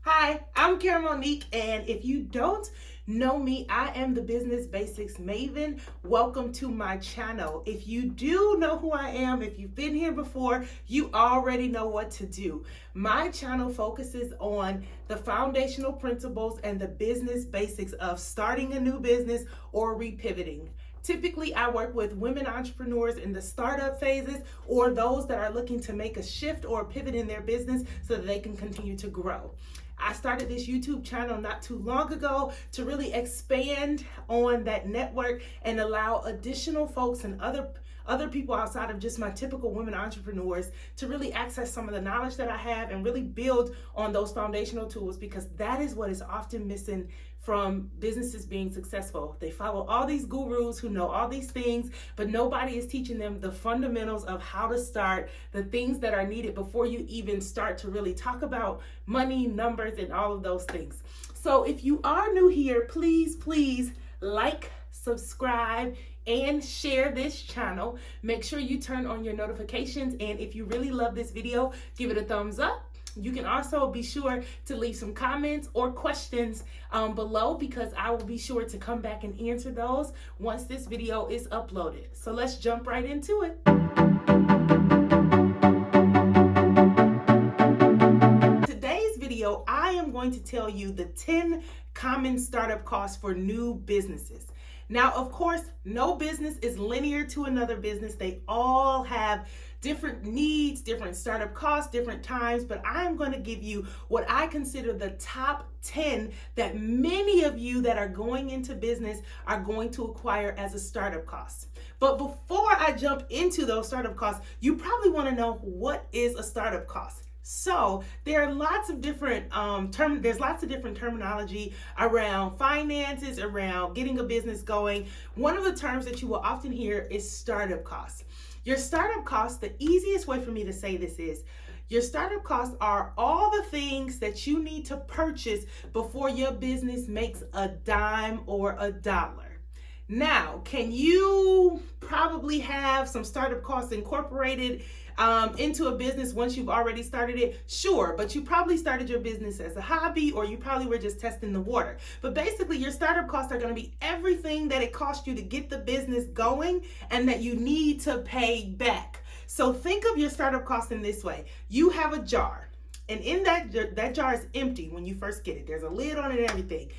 Hi, I'm Care Monique, and if you don't know me, I am the Business Basics Maven. Welcome to my channel. If you do know who I am, if you've been here before, you already know what to do. My channel focuses on the foundational principles and the business basics of starting a new business or repivoting. Typically, I work with women entrepreneurs in the startup phases or those that are looking to make a shift or a pivot in their business so that they can continue to grow. I started this YouTube channel not too long ago to really expand on that network and allow additional folks and other people outside of just my typical women entrepreneurs to really access some of the knowledge that I have and really build on those foundational tools, because that is what is often missing from businesses being successful. They follow all these gurus who know all these things, but nobody is teaching them the fundamentals of how to start, the things that are needed before you even start to really talk about money, numbers, and all of those things. So if you are new here, please like, subscribe, and share this channel. Make sure you turn on your notifications, and if you really love this video, give it a thumbs up. You can also be sure to leave some comments or questions below, because I will be sure to come back and answer those once this video is uploaded. So let's jump right into it. Today's video, I am going to tell you the 10 common startup costs for new businesses. Now, of course, no business is linear to another business. They all have different needs, different startup costs, different times, but I'm going to give you what I consider the top 10 that many of you that are going into business are going to acquire as a startup cost. But before I jump into those startup costs, you probably want to know, what is a startup cost? So there are lots of different terminology around finances, around getting a business going. One of the terms that you will often hear is startup costs. Your startup costs, the easiest way for me to say this is, your startup costs are all the things that you need to purchase before your business makes a dime or a dollar. Now, can you probably have some startup costs incorporated into a business once you've already started it? Sure, but you probably started your business as a hobby, or you probably were just testing the water. But basically, your startup costs are going to be everything that it cost you to get the business going and that you need to pay back. So think of your startup costs in this way. You have a jar, and in that jar is empty when you first get it. There's a lid on it and everything.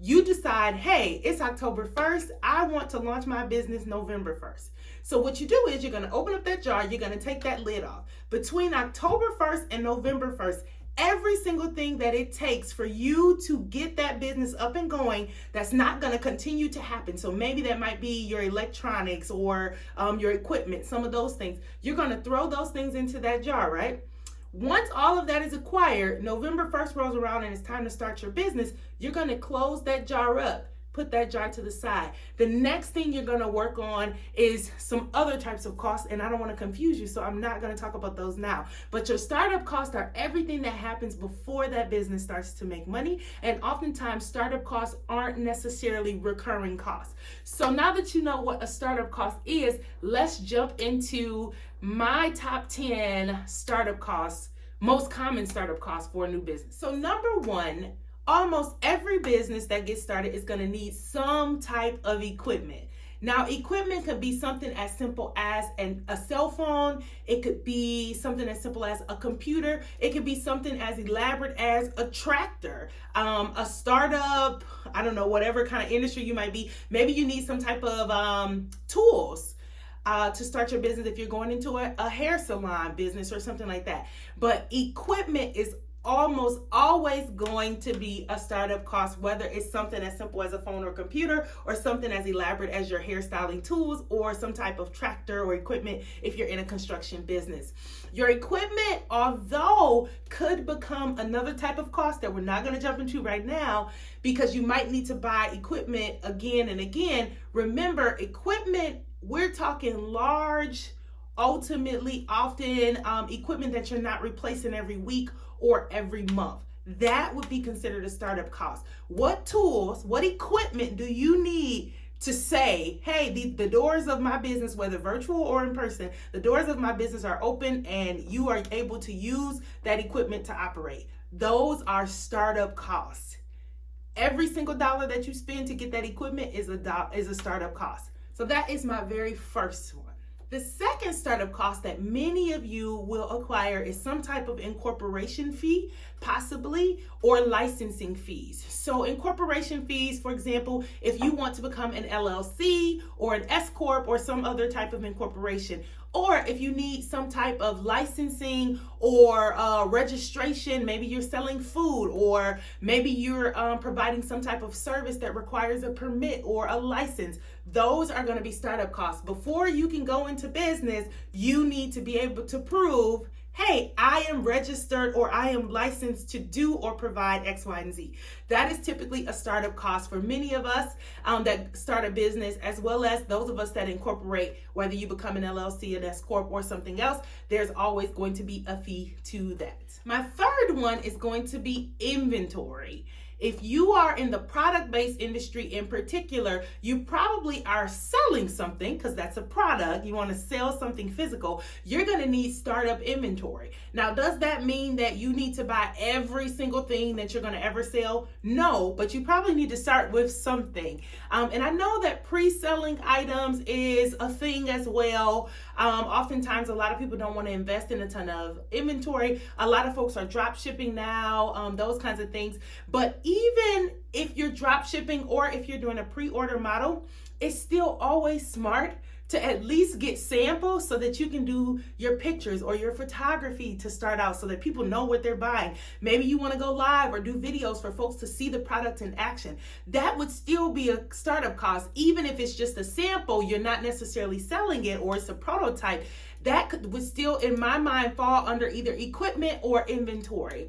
You decide, hey, it's October 1st. I want to launch my business November 1st. So what you do is you're going to open up that jar. You're going to take that lid off. Between October 1st and November 1st, every single thing that it takes for you to get that business up and going, that's not going to continue to happen. So maybe that might be your electronics or your equipment, some of those things. You're going to throw those things into that jar, right? Once all of that is acquired, November 1st rolls around and it's time to start your business, you're going to close that jar up, put that jar to the side. The next thing you're going to work on is some other types of costs, and I don't want to confuse you, so I'm not going to talk about those now. But your startup costs are everything that happens before that business starts to make money, and oftentimes startup costs aren't necessarily recurring costs. So now that you know what a startup cost is, let's jump into my top 10 startup costs, most common startup costs for a new business. So number one, almost every business that gets started is going to need some type of equipment. Now, equipment could be something as simple as a cell phone. It could be something as simple as a computer. It could be something as elaborate as a tractor, a startup, I don't know, whatever kind of industry you might be. Maybe you need some type of tools to start your business if you're going into a hair salon business or something like that. But equipment is almost always going to be a startup cost, whether it's something as simple as a phone or computer, or something as elaborate as your hairstyling tools, or some type of tractor or equipment if you're in a construction business. Your equipment, although, could become another type of cost that we're not going to jump into right now, because you might need to buy equipment again and again. Remember, equipment, we're talking large, ultimately often equipment that you're not replacing every week or every month. That would be considered a startup cost. What tools, what equipment do you need to say, hey, the doors of my business, whether virtual or in person, the doors of my business are open and you are able to use that equipment to operate? those are startup costs. Every single dollar that you spend to get that equipment is a startup cost. So that is my very first one. The second startup cost that many of you will acquire is some type of incorporation fee, possibly, or licensing fees. So incorporation fees, for example, if you want to become an LLC or an S Corp or some other type of incorporation, or if you need some type of licensing or registration, maybe you're selling food, or maybe you're providing some type of service that requires a permit or a license. Those are going to be startup costs. Before you can go into business, you need to be able to prove, hey, I am registered or I am licensed to do or provide X, Y, and Z. That is typically a startup cost for many of us that start a business, as well as those of us that incorporate, whether you become an LLC, an S Corp, or something else, there's always going to be a fee to that. My third one is going to be inventory. If you are in the product-based industry in particular, you probably are selling something because that's a product. You want to sell something physical. You're going to need startup inventory. Now, does that mean that you need to buy every single thing that you're going to ever sell? No, but you probably need to start with something. And I know that pre-selling items is a thing as well. Oftentimes, a lot of people don't want to invest in a ton of inventory. A lot of folks are drop shipping now, those kinds of things. But even if you're drop shipping or if you're doing a pre-order model, it's still always smart to at least get samples so that you can do your pictures or your photography to start out so that people know what they're buying. Maybe you want to go live or do videos for folks to see the product in action. That would still be a startup cost, even if it's just a sample, you're not necessarily selling it, or it's a prototype. That would still, in my mind, fall under either equipment or inventory.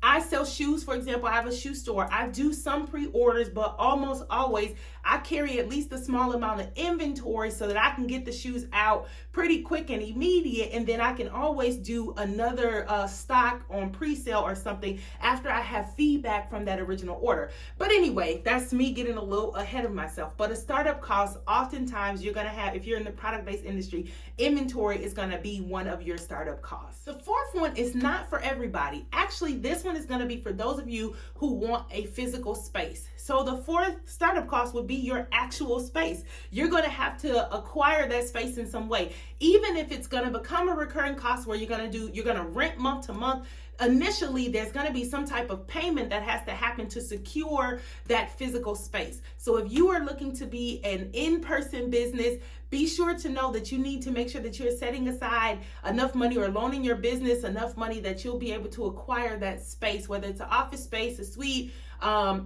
I sell shoes, for example. I have a shoe store. I do some pre-orders, but almost always I carry at least a small amount of inventory so that I can get the shoes out pretty quick and immediate, and then I can always do another stock on pre-sale or something after I have feedback from that original order. But anyway, that's me getting a little ahead of myself. But a startup cost, oftentimes you're going to have, if you're in the product-based industry, inventory is going to be one of your startup costs. The fourth one is not for everybody. Actually, this one is going to be for those of you who want a physical space. So the fourth startup cost would be your actual space. You're going to have to acquire that space in some way. Even if it's going to become a recurring cost where you're going to rent month to month, initially there's going to be some type of payment that has to happen to secure that physical space. So if you are looking to be an in-person business, be sure to know that you need to make sure that you're setting aside enough money or loaning your business enough money that you'll be able to acquire that space, whether it's an office space, a suite,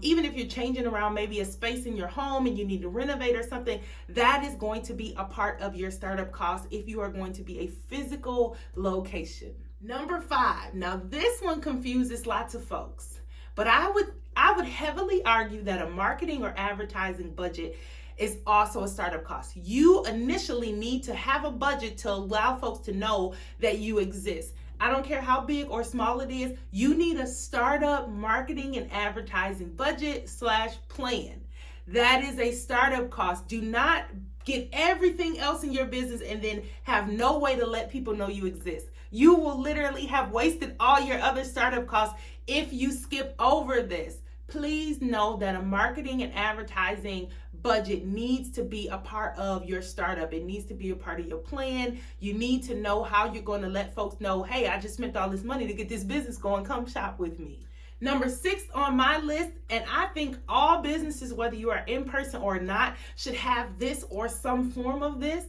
even if you're changing around maybe a space in your home and you need to renovate or something, that is going to be a part of your startup cost if you are going to be a physical location. Number 5. Now this one confuses lots of folks, but I would heavily argue that a marketing or advertising budget is also a startup cost. You initially need to have a budget to allow folks to know that you exist. I don't care how big or small it is, you need a startup marketing and advertising budget / plan. That is a startup cost. Do not get everything else in your business and then have no way to let people know you exist. You will literally have wasted all your other startup costs if you skip over this. Please know that a marketing and advertising budget needs to be a part of your startup. It needs to be a part of your plan. You need to know how you're going to let folks know, hey, I just spent all this money to get this business going. Come shop with me. Number 6 on my list, and I think all businesses, whether you are in person or not, should have this or some form of this,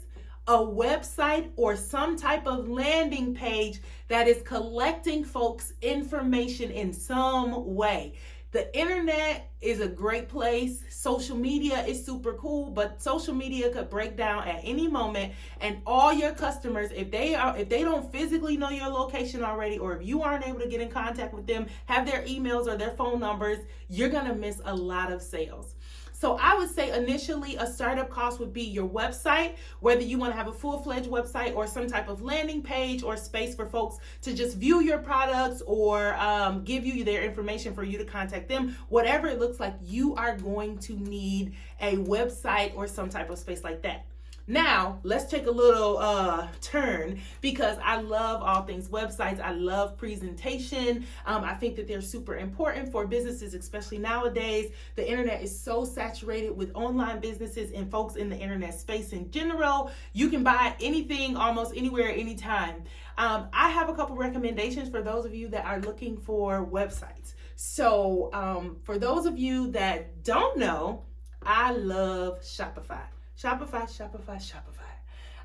a website or some type of landing page that is collecting folks' information in some way. The internet is a great place. Social media is super cool, but social media could break down at any moment, and all your customers, if they don't physically know your location already, or if you aren't able to get in contact with them, have their emails or their phone numbers, you're gonna miss a lot of sales. So I would say initially a startup cost would be your website, whether you want to have a full-fledged website or some type of landing page or space for folks to just view your products or give you their information for you to contact them. Whatever it looks like, you are going to need a website or some type of space like that. Now, let's take a little turn, because I love all things websites. I love presentation. I think that they're super important for businesses, especially nowadays. The internet is so saturated with online businesses and folks in the internet space in general. You can buy anything almost anywhere, anytime. I have a couple recommendations for those of you that are looking for websites. So for those of you that don't know, I love Shopify. Shopify.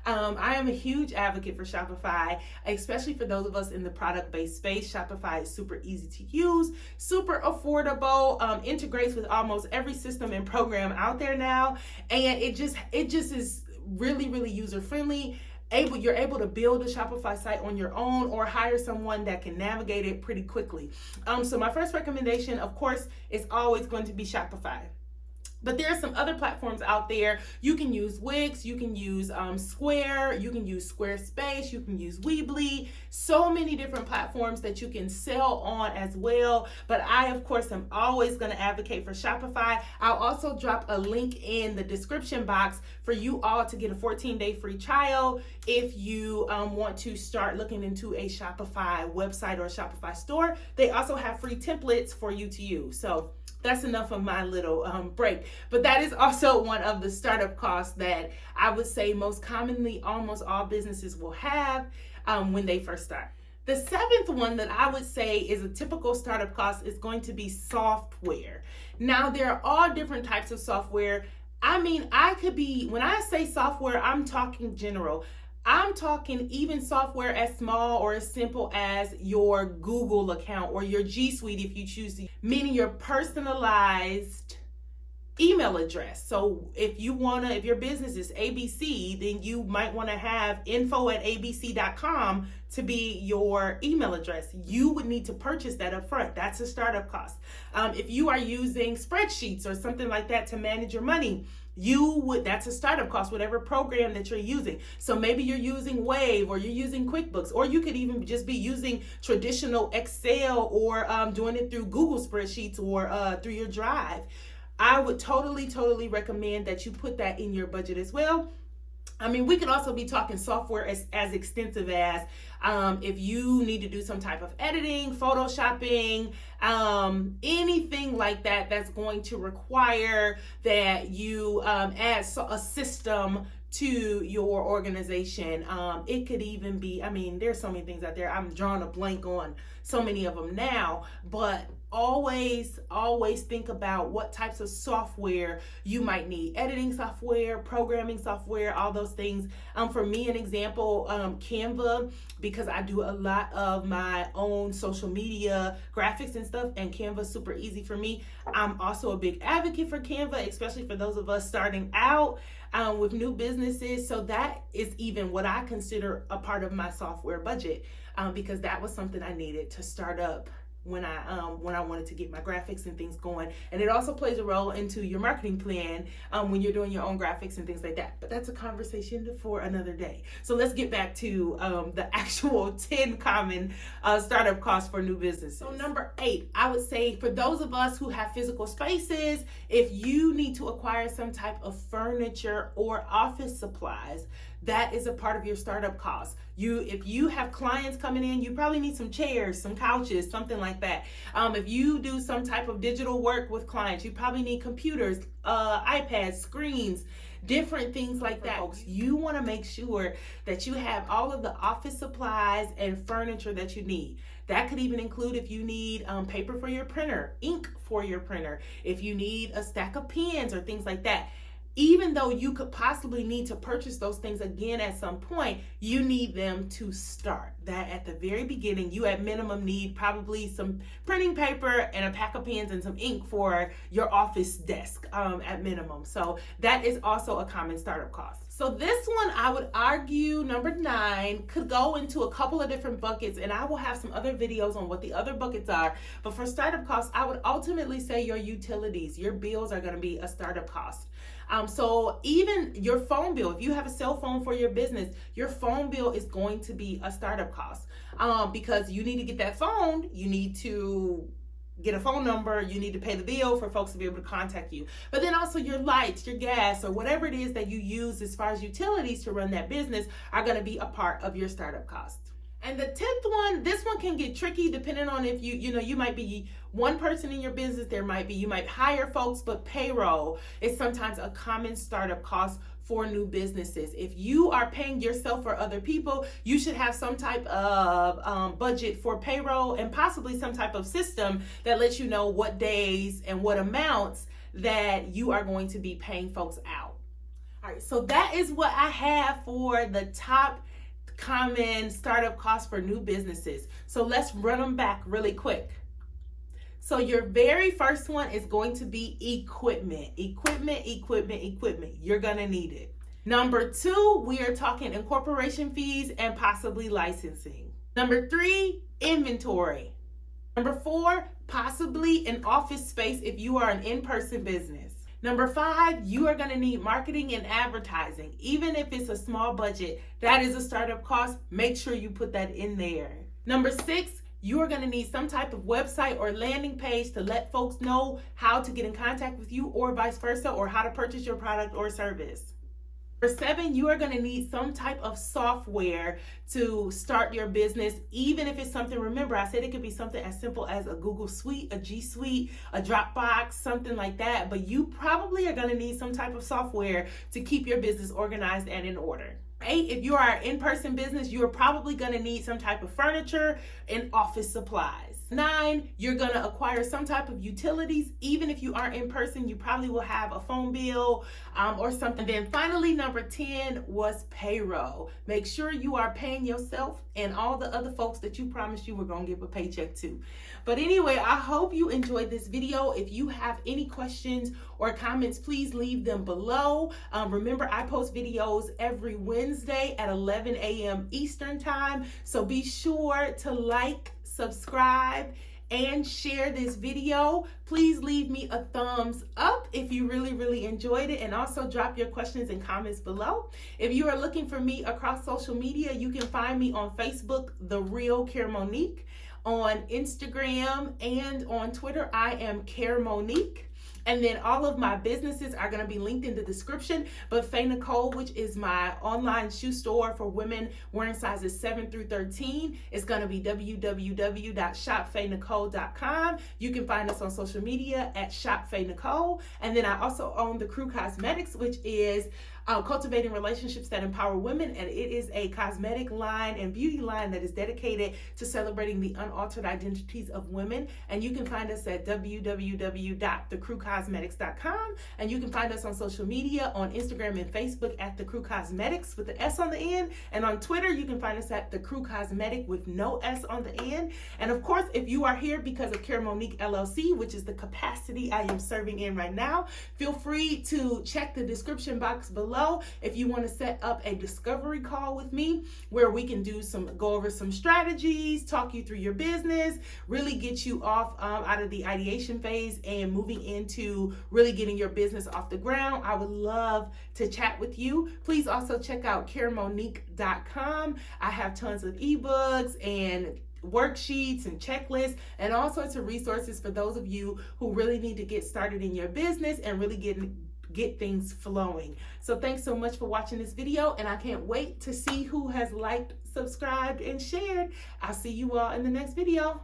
I am a huge advocate for Shopify, especially for those of us in the product-based space. Shopify is super easy to use, super affordable, integrates with almost every system and program out there now, and it just is really, really user-friendly. You're able to build a Shopify site on your own or hire someone that can navigate it pretty quickly. So my first recommendation, of course, is always going to be Shopify. But there are some other platforms out there. You can use Wix, you can use Square, you can use Squarespace, you can use Weebly. So many different platforms that you can sell on as well. But I, of course, am always going to advocate for Shopify. I'll also drop a link in the description box for you all to get a 14-day free trial if you want to start looking into a Shopify website or a Shopify store. They also have free templates for you to use. So that's enough of my little break. But that is also one of the startup costs that I would say most commonly almost all businesses will have when they first start. The seventh one that I would say is a typical startup cost is going to be software. Now, there are all different types of software. I mean, when I say software, I'm talking general. I'm talking even software as small or as simple as your Google account or your G Suite if you choose to, meaning your personalized email address. So if your business is ABC, then you might want to have info@abc.com to be your email address. You would need to purchase that up front. That's a startup cost. If you are using spreadsheets or something like that to manage your money, that's a startup cost, whatever program that you're using. So maybe you're using Wave or you're using QuickBooks, or you could even just be using traditional Excel or doing it through Google spreadsheets or through your Drive. I would totally recommend that you put that in your budget as well. I mean, we could also be talking software as extensive as if you need to do some type of editing, photoshopping, anything like that that's going to require that you add a system to your organization. It could even be, I mean, there's so many things out there. I'm drawing a blank on so many of them now, but always think about what types of software you might need. Editing software, programming software, all those things. For me, an example, Canva, because I do a lot of my own social media graphics and stuff, and Canva's super easy for me. I'm also a big advocate for Canva, especially for those of us starting out with new businesses. So that is even what I consider a part of my software budget, because that was something I needed to start up when I wanted to get my graphics and things going. And it also plays a role into your marketing plan when you're doing your own graphics and things like that. But that's a conversation for another day. So let's get back to the actual 10 common startup costs for new businesses. So number 8, I would say for those of us who have physical spaces, if you need to acquire some type of furniture or office supplies, that is a part of your startup costs. If you have clients coming in, you probably need some chairs, some couches, something like that. If you do some type of digital work with clients, you probably need computers, iPads, screens, different things like that. Folks, you want to make sure that you have all of the office supplies and furniture that you need. That could even include if you need paper for your printer, ink for your printer, if you need a stack of pens or things like that. Even though you could possibly need to purchase those things again at some point, you need them to start. That at the very beginning, you at minimum need probably some printing paper and a pack of pens and some ink for your office desk at minimum. So that is also a common startup cost. So this one, I would argue, number 9, could go into a couple of different buckets, and I will have some other videos on what the other buckets are. But for startup costs, I would ultimately say your utilities, your bills are going to be a startup cost. So even your phone bill, if you have a cell phone for your business, your phone bill is going to be a startup cost because you need to get that phone. You need to get a phone number, you need to pay the bill for folks to be able to contact you. But then also your lights, your gas, or whatever it is that you use as far as utilities to run that business are going to be a part of your startup costs. And the 10th one, this one can get tricky depending on if you might be one person in your business, you might hire folks, but payroll is sometimes a common startup cost for new businesses. If you are paying yourself or other people, you should have some type of budget for payroll and possibly some type of system that lets you know what days and what amounts that you are going to be paying folks out. All right, so that is what I have for the top common startup costs for new businesses. So let's run them back really quick. So your very first one is going to be equipment. You're gonna need it. Number 2, we are talking incorporation fees and possibly licensing. Number 3, inventory. Number 4, possibly an office space if you are an in-person business. Number 5, you are going to need marketing and advertising. Even if it's a small budget, that is a startup cost. Make sure you put that in there. Number 6, you are going to need some type of website or landing page to let folks know how to get in contact with you or vice versa, or how to purchase your product or service. Number 7, you are going to need some type of software to start your business, even if it's something, remember I said it could be something as simple as a Google Suite, a G Suite, a Dropbox, something like that, but you probably are going to need some type of software to keep your business organized and in order. 8, if you are an in-person business, you are probably going to need some type of furniture and office supplies. 9, you're going to acquire some type of utilities. Even if you aren't in person, you probably will have a phone bill or something. And then finally, number 10 was payroll. Make sure you are paying yourself and all the other folks that you promised you were going to give a paycheck to. But anyway, I hope you enjoyed this video. If you have any questions or comments, please leave them below. Remember, I post videos every Wednesday at 11 a.m. Eastern time. So be sure to like, subscribe, and share this video. Please leave me a thumbs up if you really enjoyed it, and also drop your questions and comments below. If you are looking for me across social media, you can find me on Facebook, The Real Care Monique, on Instagram, and on Twitter, I am Care Monique. And then all of my businesses are going to be linked in the description. But Faye Nicole, which is my online shoe store for women wearing sizes 7 through 13, is going to be www.shopfayenicole.com. You can find us on social media at Shop Faye Nicole. And then I also own The Crew Cosmetics, which is cultivating relationships that empower women, and it is a cosmetic line and beauty line that is dedicated to celebrating the unaltered identities of women. And you can find us at www.thecrewcosmetics.com, and you can find us on social media on Instagram and Facebook at The Crew Cosmetics with the S on the end, and on Twitter you can find us at The Crew Cosmetic with no S on the end. And of course, if you are here because of Care Monique LLC, which is the capacity I am serving in right now, feel free to check the description box below if you want to set up a discovery call with me where we can go over some strategies, talk you through your business, really get you off out of the ideation phase and moving into really getting your business off the ground. I would love to chat with you. Please also check out caremonique.com. I have tons of ebooks and worksheets and checklists and all sorts of resources for those of you who really need to get started in your business and really get things flowing. So thanks so much for watching this video, and I can't wait to see who has liked, subscribed, and shared. I'll see you all in the next video.